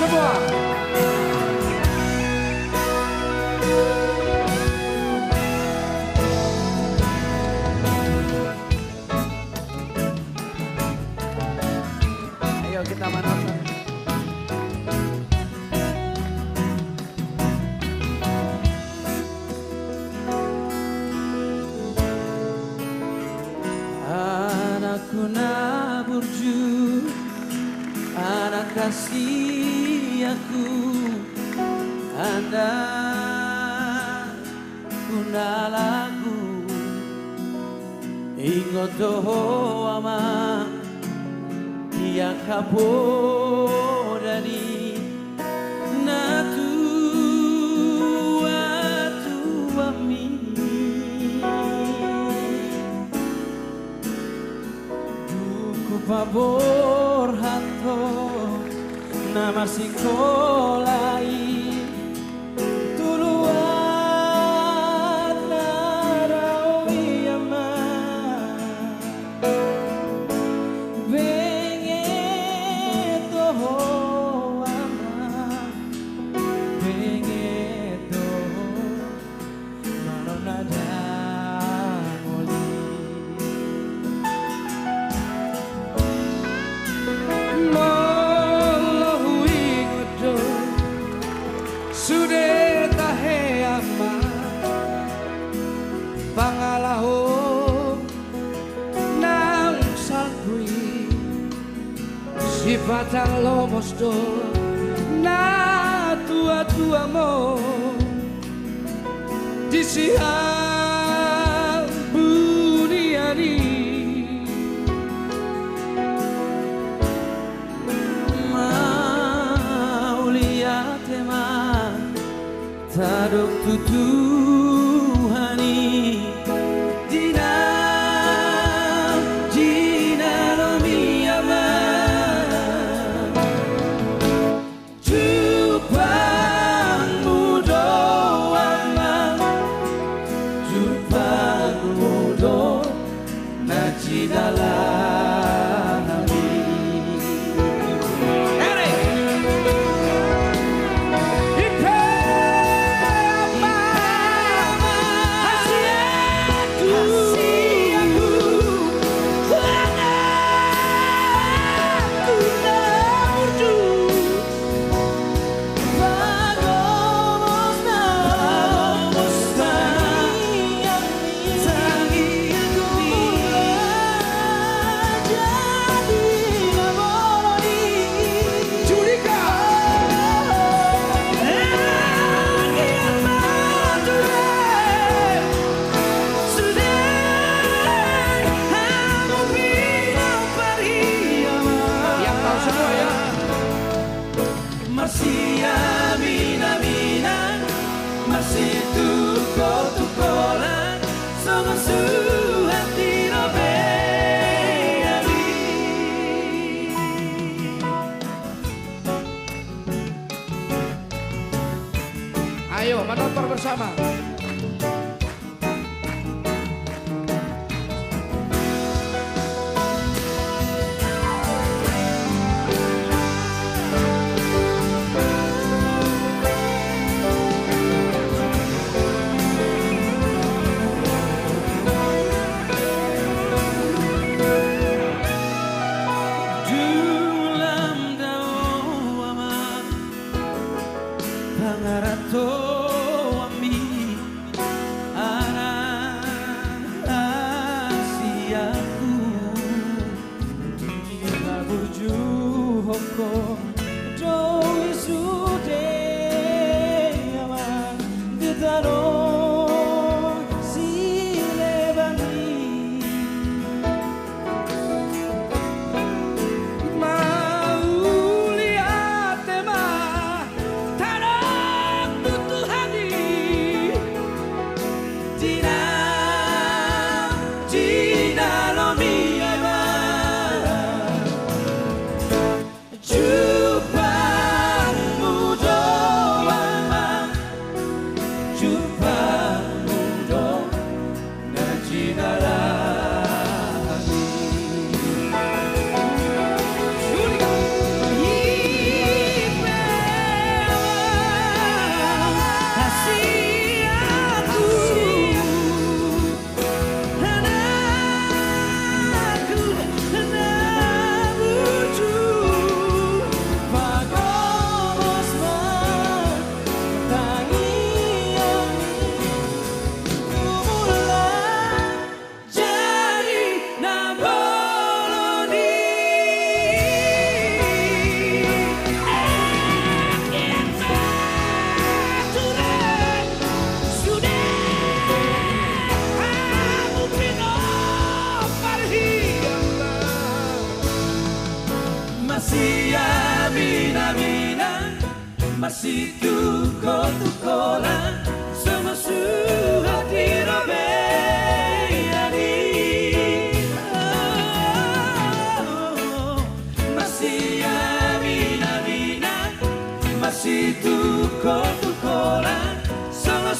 semua. Ayo kita menonton. Anakku naburju, anak kasih aku, Anda guna lagu ingot doho ama dia kapodani natu tua mi duku pabor hato nama sikolai tuluan narawi ama bengeto ama bengeto manonada sudah tahe ama pangalaho nang salgui sifatang lomos do na tua mo di siang buniani mau lihat emang tadok tutuhani Dina Romi ama Jupangmu doang Jupangmu do najidalanami masih mina masih tukolan sama hati robeani ayo menonton bersama. Pangarato ami anak asiaku labuju hoko doi sude ama ditaro silebani mau lihat tema tutuh mina masih tuko-tukolan sama hati robeani masih mina masih tuko-tukolan sama